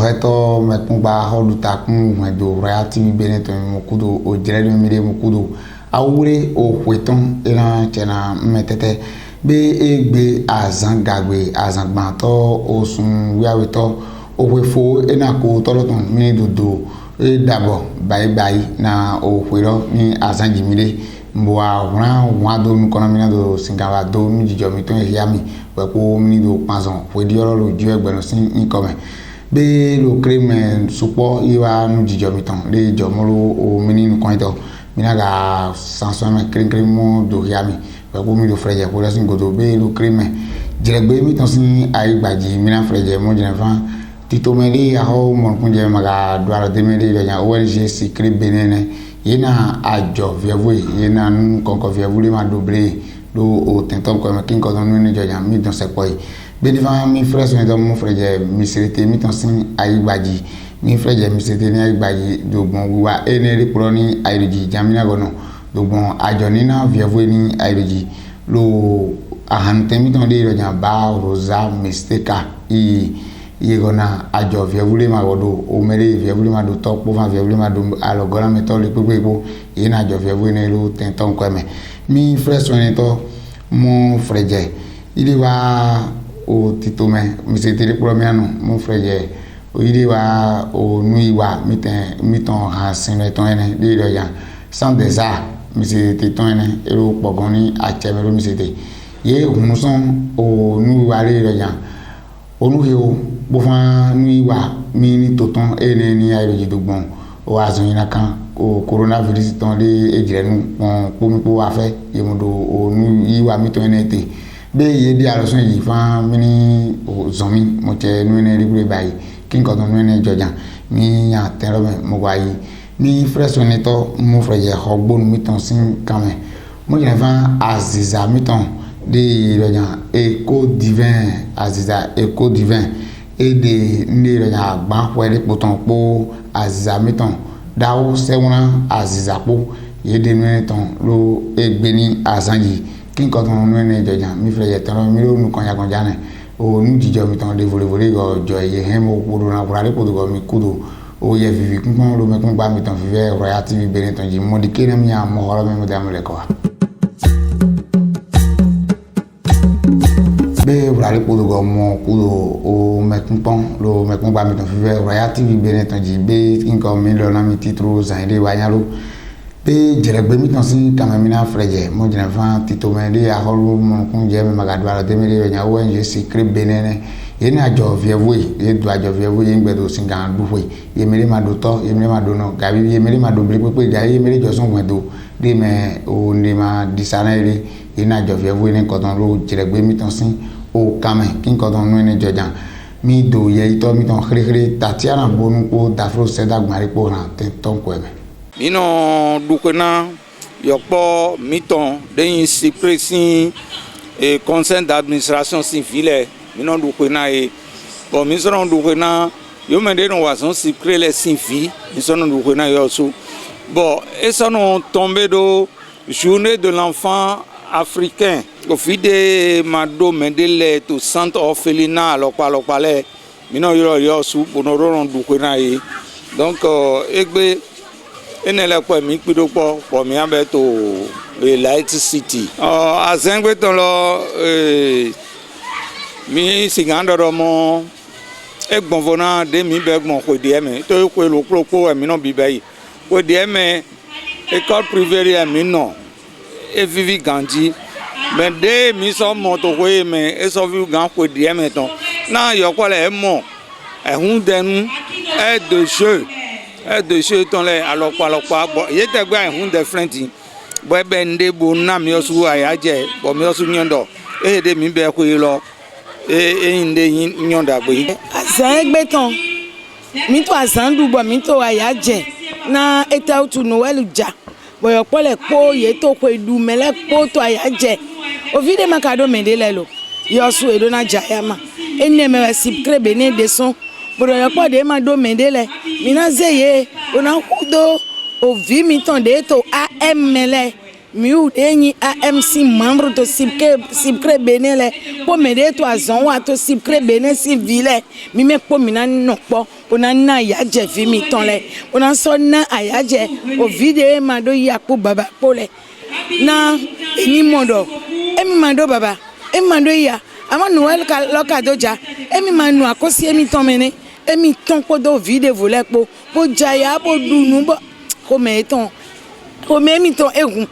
eto me kumba hodu takun do royalty beneto mukudo o jere mi mukudo awure o kweton ina chena metete be egbe azangagbe azangbanto osun wiaweto o wefo ina ko tolotun mi dodo e dabo bye na o kwero ni azanjimire mboa wado nukonomina do singaba do mi jijo to yami we ko mi do panzon we di oro loju egbenu sin income be lo creme supo iwa nu jijo mi ton le jomoro o mi ni nkan to mi na ga sanso me creme do yami we ko mi do freje ko le sin godo be lo creme jiregbe mi ton sin aigbaji mi na freje mo jina fan tito meli a ho mon kunje maga doara de meli le nya ONG secret benene yena ajo viavui yena konko viavuli ma doublé do o tentom ko ma kin ko don ni joja mi don se poi be divan mi frère so don mo frère mi serite mi ton sin aigbaji mi frère mi serite ni aigbaji do bon wiwa eneri pro ni airiji jamina gono do bon ajo ni na viavui ni airiji lo ahante mi ton de joja ba rosa misteka yegona ajo viavule ma godo o mere viavule ma do topo fa viavule ma do alogora meto le pepepo yena ajo viavule ne lo tenton kweme mi frère soneto mon frère il va o titome mi setiri promiano mon frère o il va o nuiwa miton ha sineton ene de do ya sans desa mi setiton ene ero pogoni achemero mi sete ye hunson o nuiwa le do ya onuhio bofa nuiwa mi ni toton ene ni ayo jidogbon o azonyina kan o coronavirus ton le ejirenu pon pomi po afe yemodo o nuiwa mi to enete be ye di alosun yi fan mi ni o zomi mo che nu ene libre bayi kin ko ton nu ene jojan mi ya tero mo wayi mi frère soneto mo frère je hogbon mi ton sin kame mo je van aziza mi ton de royan écho divin aziza écho divin et de ni royan agban wele poton po aziza miton dawo sewuna aziza po ye de nu ton lo egbeni azanji kin ko ton nu ne jojan mi frère tan mi lo nu kan ya kan jane o nu jijo mi ton de volé go jo ye hem o podo na kurare podo go mi kudo o ye vivi kun lo me kun gba mi ton vive royalty mi bene ton ji mo di kena mi am mo horo me mo da mo le ko be brale podo go mo kudo o mekunpon lo mekun gba mi ton five royalty vi beneton ji be inko mi lo na mi titro zainde wanyalo be jeregbe mi ton sin kamamina freje mo jina fan tito mende a holu mo kun je me magadwala de mele nya ONG secret benene yena ajo vievui ye do ajo vievui ngbedo singa duwe ye mele ma do to ye mele ma do no gabi ye mele ma do ble pepe ga ye mele jo son wedo de me o ni ma disanere yena ajo vievui ne ko ton lo jeregbe mi ton sin o kame kin ko don nu ni jojan mi do ye ito mi ton khiri tatiana bonu ko dafro seda gbari ko na te ton ko ebe mino dukena yopo miton den secrétaire et conseil d'administration civile mino dukena e bon mi sono dukena yo mende no wason secret les sinfi mi sono dukena yo so bon et sono tombé do journée de l'enfant africain au fide mado mendele to centre orphelinat lokpale mino yo su bonoro dukena e donc egbe enele ko mi pido po mi abe to Light City azengbe ton lo mi singando mo egbon vona de mi be gbon ko de me to ko lo propo mi no bi bayi ko de me école privée mi no e vivi ganji mais de mi so mo to ko me e so vi gan ko de me ton na yo ko le mo e hun denu e de jeu ton le alokpa bo ye te gba e hun de friend bo e be nde bo na mi osu ayaje bo mi osu nyondo e de mi be ko lo e nde nyonda gbe azan gbe ton mi to azan du bo mi to ayaje na eta utu noel ja boyo pole po ye to ko edu mele po to ayaje o vide makado mendele lo yo su edo na jayama enne me sipkre bene de son boyo po de ma do mendele mina zeye ona kudo o vi mi ton de to amle mi u de AMC membre to sipkre benele po mede to azon wa to sipkre bene civile mi me po mina no po ona na ayaje fi mi ton le ona so na ayaje o video ma do ya po baba po le na eni modo emi mando baba emi mando ya ama noel ka loka doja emi manu akosi emi ton mene emi ton po do video vole po jaya po dunu bo ko me ton ko me mi ton egun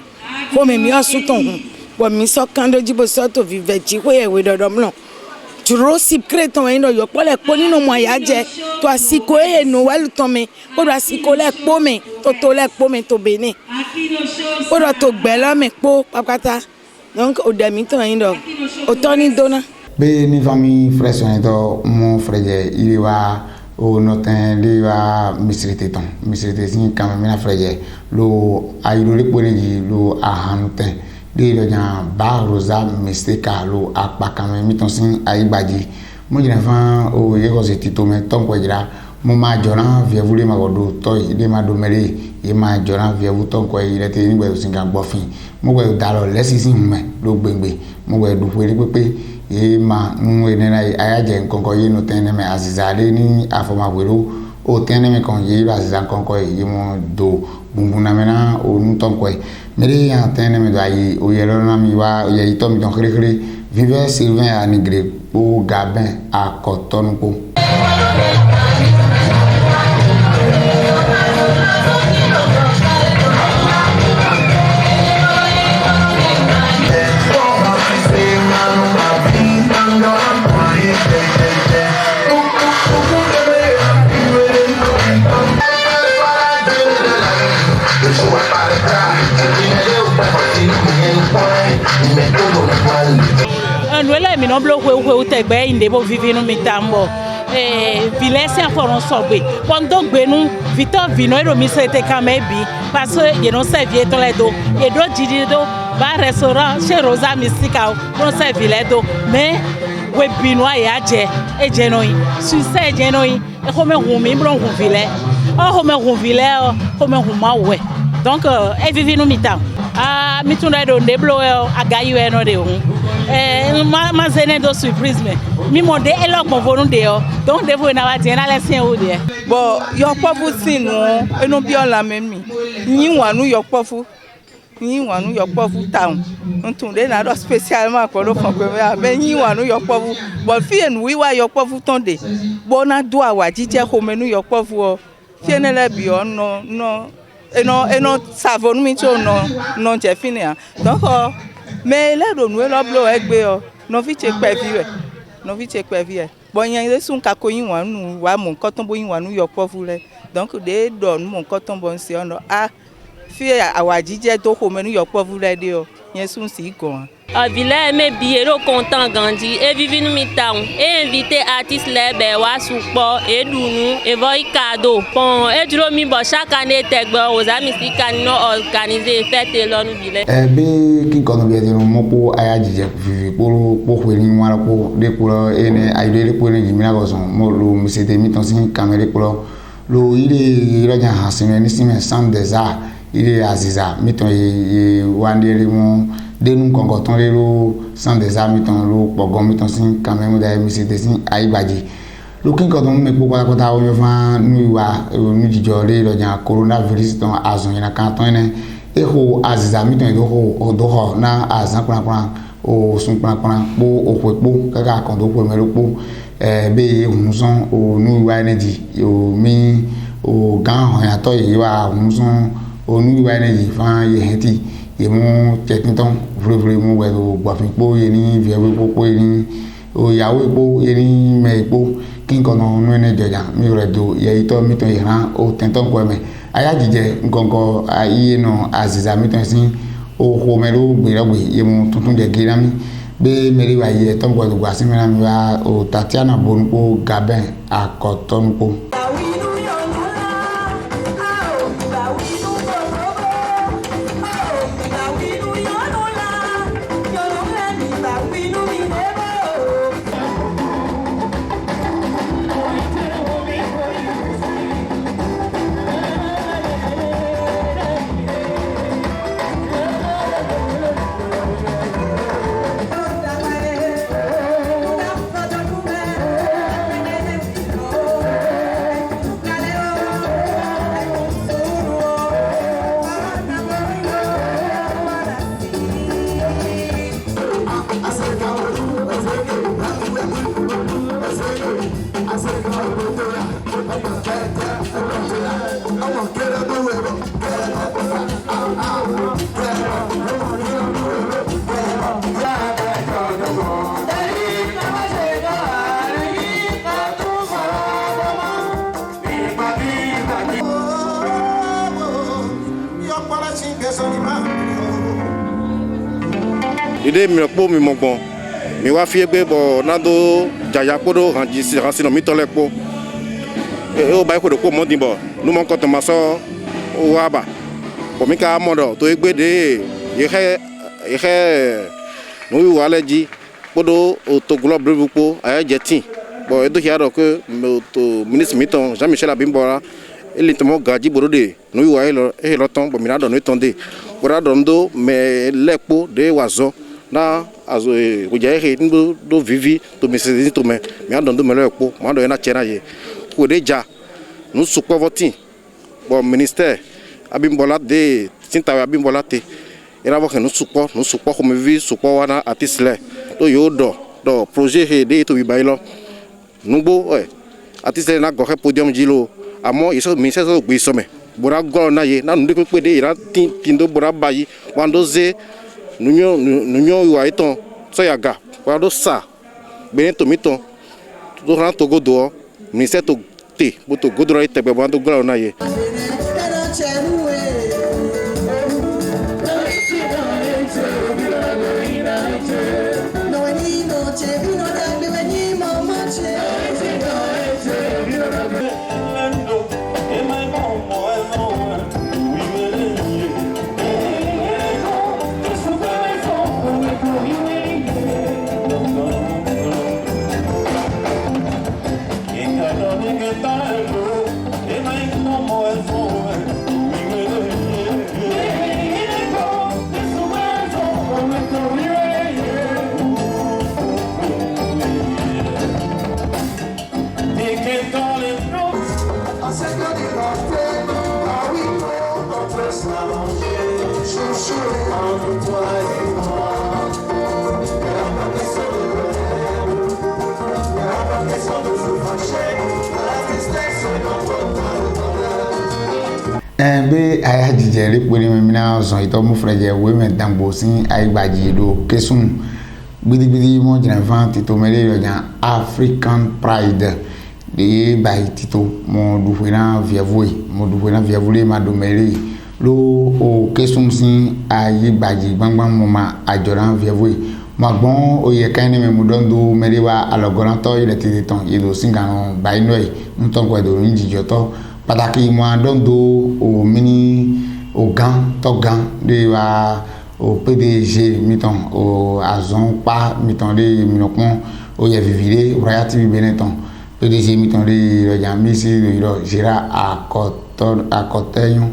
ko me mi asu ton bo mi so kando jibo so to vive ji ko ye we dodom lo turo sip kreton eno yo pole po nínú mo ayaje to asiko e no welu ton me ko do asiko le po me to le po me to bene ko do to gbe lo me po papata donc o demi ton eno o toni dona be ni famille frère soneto mon frère il va o notin de va misrite sin quand même na frère lo ayiro le poneji lo ahanten de lo jan ba rosa mistake lo apa quand même ton sin ayigbaji mo jina fan o ye ko se tito me ton ko jira mo ma jona vie vule ma godo toy de ma do mere e ma jona vie vu ton ko ire te ni gbe sin kan gbofin mo gbe da lo lesisin me lo gbegbe mo gbe du fere pepe e ma nwe nena ayaje nkonko ye no tene me azizale ni afoma wero o tene me kon ye aziza nkonko ye mo do bumbuna mena o nu tonko mere ya tene me do ayi o ye lo na mi wa o ye ito mi don khere vive Sylvain Anigre o Gabin a Cotonou. Anwele mi no blo we tegbe inde bo vivi no mitambo vilese aforon sogbe pondo gbenu Victor vino ero mi sete kamebi parce que ye no servir to ledo ye do jidi do ba restaurant chez Rosa Mystica no servir ledo mais we binu ayaje eje no yi succès eje no yi e ko me hu mi blo hu vile o ho me hu vile o ho me hu mawe donc e vivi no mitam mi tunda do ndeblo agayu eno de hu ma zene do surprise mi mo de elokmo vonu de o donc de vo na wa tie na lesien o de bo yo pofu sinu eno bi ola memi yin wanu yo pofu town ntun de na do spécialement ko lo fon pe yin wanu yo pofu bo fi enu wi wa yo pofu ton de bo na do awa jije ko menu yo pofu o fi enele bi o no eno savon mi to no je fini donc mais le do nu lo blo egbe o no fi che pe vi e bo yan le sun ka ko yin wanu wa mo nkan ton bo yin wanu yo pofu le donc de do nu mo nkan ton bo nse ono fi awajije to ko menu yo pofu le de o yen sun si gan Villers me biero content Gandhi et vivi nous mitam et invité artistes lebe wa support et dunu et voi cadeau bon et duro mi bo chaque année tegbe Rosa Mystica no organiser fête lo nu Villers be ki kono be no mopo ayajije vivi po ni wala po de ko ene ayde ko ni mi na go son mo lo mi sete mi ton sin camera ko lo ile raja hasime ni sime sam des arts ile aziza mi ton e wandere mo denu kongo ton lero sans des amis ton lo pogon mi ton sin quand même da mi sete sin aibaji lo kin ko don me poko ko ta o yo fa nu wa nu jijo le lo jan coronavirus ton azon ina kan ton ne e ho aziza mi ton do ho na azan kran o sun kran po o po kaka kon do po me lo po be hunson o nu wa energy o mi o gan ho ya to yi wa hunson o nu wa energy fa ye heti ye mo chekinton vre mo we do gbafin po ye ni vie po ye ni o yawo po ye ni me po kin kono no ne joja mi re do ye ito mi ton iran o tenton ko me aya jije nkonko aye no aziza mi ton sin o ho me lo gbe ye mo tuntun je gira mi be meri wa ye ton ko do gba sin mi na mi wa o Tatiana Bonpo Gabin a Cotonou. ide mi po mi mogbon mi wa fi egbe bo na do jaya podo hansi no mi tole po o ba ko do ko mo din bo nu mo ko to ma so o wa ba bo mi ka mo do to egbe de ihe no wi wa le ji podo o to globe bu aya jetin bo e do ya do ko to ministre miton Jean-Michel Abimbola ele tomo gaji borode no wi wa e lo ton bo mi na do no tonde bora do ndo me lepo de wazo na azo ko je he do vivi to me se to me a do me lepo ma do na chena ye ko de ja no supo votin bo ministère Abimbola de tinta Abimbola te era bo ke no supo ko me vi supo wana atisle do yo do projet he de to bi bailo nugbo atisle na go he podium jilo amo iso mi se so gbe so me bora go na ye na nde pe de ira tin do bora bayi wando ze nunyo wa iton so yaga wando sa be to miton do ran to godo mi se to te bo to godo ite be wando go na ye be aya jijere pere me na so ito mu freje we me dambo sin aigbaji do kesun gbidi mo jina van tito mele yo jan African Pride de bai tito mo du fena via voie ma do mele lo o kesun sin aigbaji gbangban mo ma ajoran via voie ma gbon o ye kan ni me mo don do mele wa alogoran to ile titi ton ido singano bai noi nton ko do nji joto pataki mo adondo o mini o gan to gan de wa o PDG miton o azon pa miton de minokon o ye vivire royalty beneton PDG miton de lo jami si lo jira akoteyon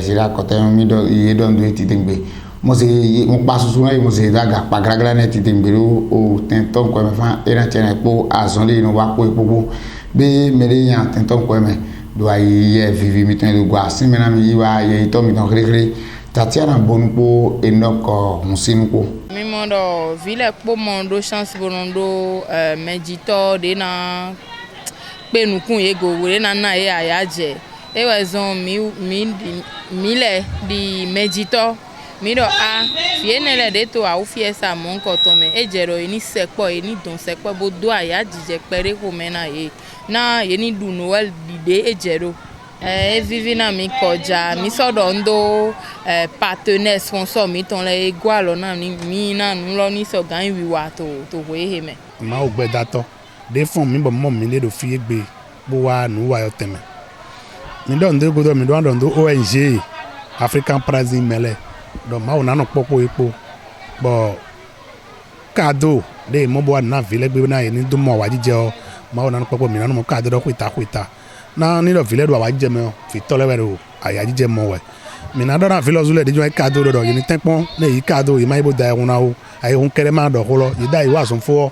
jira akoteyon mi do ye don do titembe mo se mo pa susu na mo se daga pa gragra na titembe o tenton ko me fa era chena po azon le no wa po epopo be mere yan tenton ko me do aye vivi miton do gwa simena mi yiwa ye to miton krekre Tatiana bonpo enoko musinuko mimondo vile po mondo chance bonondo medito de na penukun yego wure na ye ayaje e wazon mi le di medito mi do a fienele de to a ufiesa mon kotome ejero ni sepo ni don sepo bo do ayaje je pere ko mena ye na ye ni du noel de ejero vivi na mi koja mi sodo ndo partenaire sponsor mi ton le igualo na mi na nlo ni so gan wiwa to we heme ma ogbe dato de fon mi bo mo mi le do fi egbe bo wa nu wa yo teme mi don de godo mi don do ONG African Pride mele do ma ona no popo epo bo kado de mo bo na vile gbe na ye ni do mo wa jije o ma ona no popo mi na no mo kado do kwita na ni lo vile do wa jije me o fi tole we do aya jije mo we mi na do na vile zule de jo kado do yi ni tenpon na yi kado yi ma ibo da ehun na o aye hun kere ma do ko lo yi da yi wa so fo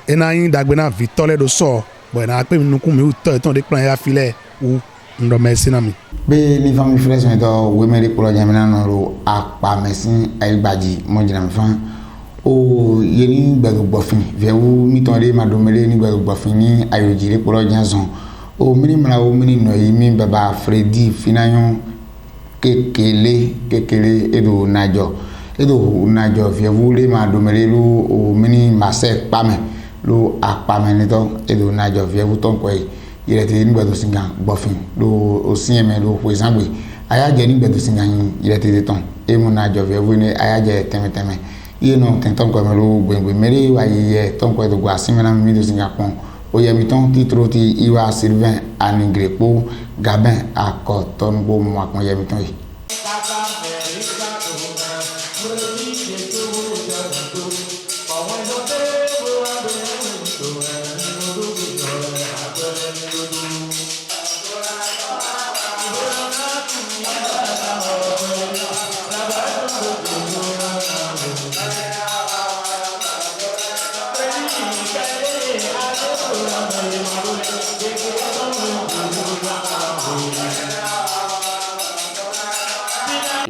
ena yin dagbe na fi tole do so bo na pe mi nukun mi u to ton de plan ya file u ndo mesin na mi be ni family fresh me to we me ko lo jamina no ro apa mesin aigbaji mo jina mi fan o ye ni gbagbofin vewu mi ton de ma do mele ni gbagbofin ni ayojire ko lo janson o mini mala o mini no yi mi baba Freddy Finanyon kekele edo najo vewu le ma do mele lu o mini mase pame lu apame ni to edo najo vewu ton ko ire te ni gbado singa gbofin lo o sinme lo po isangbe ayaje ni gbado singa yin ire te ton e mu najo vewu ni ayaje teme ye no ten ton ko me lo gbengbe mere wa ye ton ko do gwa simena mi do Singapore o ye mi ton titro ti Iwa Sylvain Anigrepo Gabin akoton bo mo akon ye mi ton yi.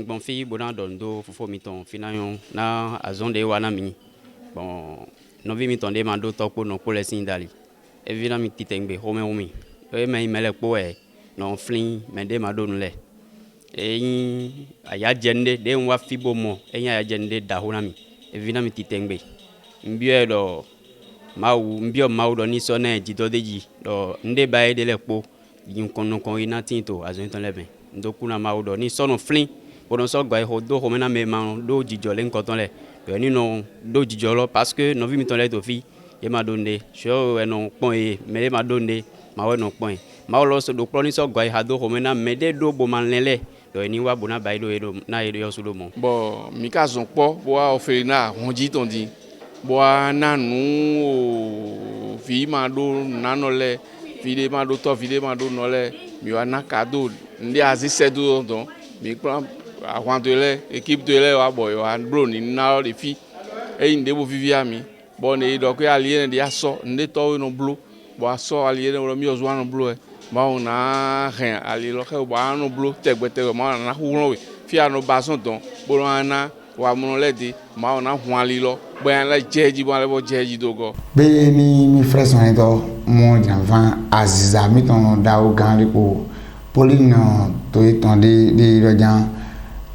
Bon fille bonan dondo fofo miton finayon na azonde wana mi bon novi miton de mando tokpo no ko lesin dali evina mi titengbe home e me mele po e no flin me de mado nle e aya jende de nwa fibo mo e aya jende da hona mi evina mi titengbe mbio do mawu mbio mawu do ni so na jido deji do nde bae de lepo yin kono kon ina tinto azon ton leben ndokuna mawu do ni so no flin pour nous sortir do homena me man do jijole nkoton le do ni no do jijolo parce que no vi mi ton le to fi e ma donde so e no pon e me ma donde ma we no pon ma lo so do pro ni so gwa ha do homena me de do bo man lele do ni wa bona ba do e do na e yo so do mo bon mi ka zon po bo a oferina honji ton di bo na nu fi ma do na no le fi de ma do to fi de ma do no le mi wa na cadeau ndi azi sedu don mi plan avant de l'équipe de là boy an bro ni na le fi e inde bo vivia mi bon e do ko alien de aso nde to no blo bo aso alien no mi ozo no blo e ma ona ren ali lo ke ba no blo tegbete ma na hu no we fi ano ba son don bo na wa mo le di ma ona hu ali lo bo an la jeji bo le bo jeji do go be ni mi frère son do mo janvan Aziza mi ton da o gan ko Pauline to eton de rojan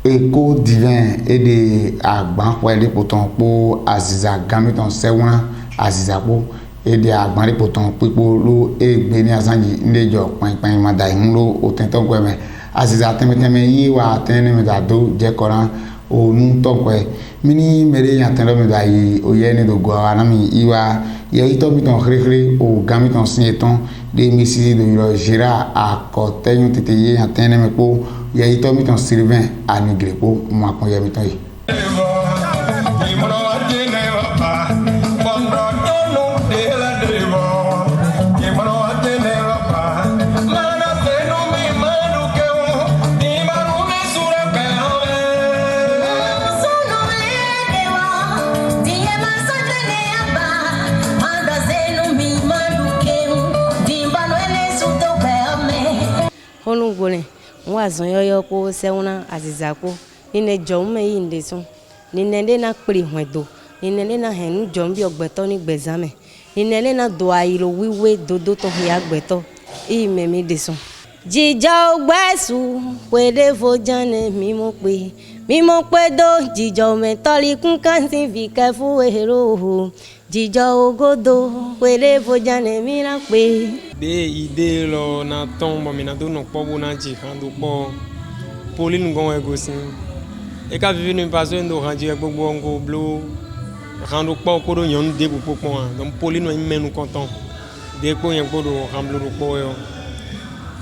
Eko divin et de agban pour les potons pour Aziza gamiton sewuna Aziza pour et de agban les potons pour lo et beni azanji ndejo pan madai mulo o tenton ko me Aziza teme yi wa tene me da do je koran o nu to ko mini mere ya tene me da yi o ye ne do go ana mi iwa ye ito biton khrekhle o gamiton signeton de misili de yo jira a kotenyo teteye ya tene me ko ye ito miton Sylvain Anigrepo mo akon ye miton yi. Honu gole wa zon yoyo ko sewuna Aziza ko nine jo me yi ndesun nine le na pri hwedo nine le na henu jo bi ogbeto ni gbezame nine le na do ayiro wiwe dodo to ya gbeto i me mi desun jijo gbesu pede fojane mi mo pe do jijo me tori kun kan tin fi ke fu ero jijo ogodo pede fojane mi na pe de ide lo na tombo mi na do no po na ji handu po Pauline gon egosin e ka vivi ni paso ndo ranji e gbogbo ngo blo handu po ko do yon de po donc Pauline no menu content de ko yen ko do ramblo do po yo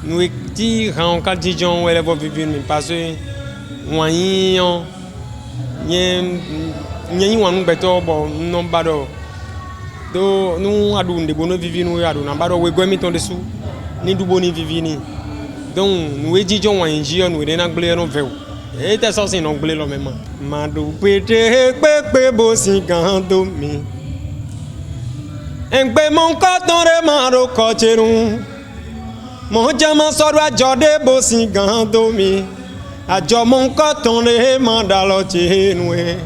nous ti ran ka jijon wele vo vivi ni paso wan yon yen wan beto bo no bado do nous adu ndebo no vivi no adu na bado we gwemi ton desu ni dubo ni vivi ni donc nous ejijon wan nji on we na gble no veo e te so sin no gble lo mema ma do pete pepe bo sin kan do mi engbe mon ko ton re ma ro ko cherun mo jama so ro ajode bo sin kan do mi ajo mon ko ton re ma da lo chenu e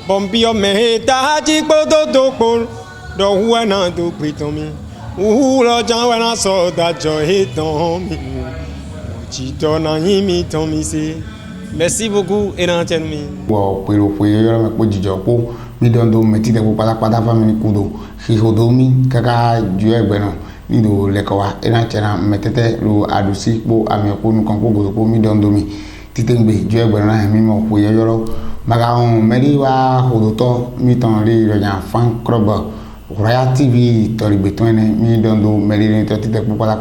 bombi o me ta ji gbodo do po do wana do piton mi lo jan wana so da jo eton mi ji to na yin mi ton mi se merci beaucoup et dans chen mi wo pero yo me ko jijo po mi don do meti de ko pata family kudo fi hodomi kaka ju egbe no ni do lekowa e na chena metete lo adusi po ami ko nu kan ko go po mi don do mi titengbe ju egbe na mi mo po yo maga on meri wa hodoto mi ton ri royan fan club Royal TV tori betwene mi dondo meri ni tete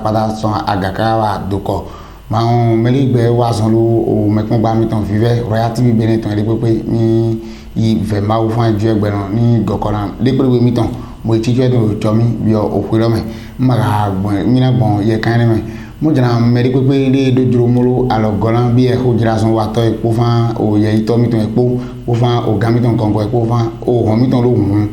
pada son agaka wa doko ma on meri gbe wa son lo o mekun gba mi ton vive Royal TV bene ton ri pepe mi i ve ma wo fan ju egbe no ni gokora de pe mi ton mo ti je do chomi bi o kwero me maga gbon mi na gbon ye kan me mo jana meri pepe de do juro molo alo golan bi e ho jira son wa to epo fan o ye ito mi ton epo o fan o gami ton konko epo fan o ho mi ton lo hun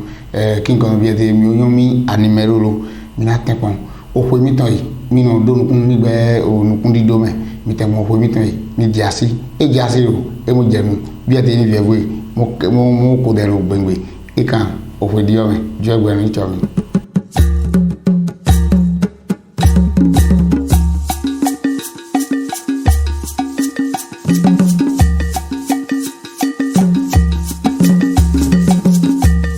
kin kan bi de mi oyan mi animero lo mi na tepon o pe mi ton yi mi no do nukun mi gbe o nukun di do me mi te mo pe mi ton yi mi diasi e diasi o e mo jenu bi de ni vieve mo ko de lo gbengbe e kan o pe di o me jo egbe ni cho mi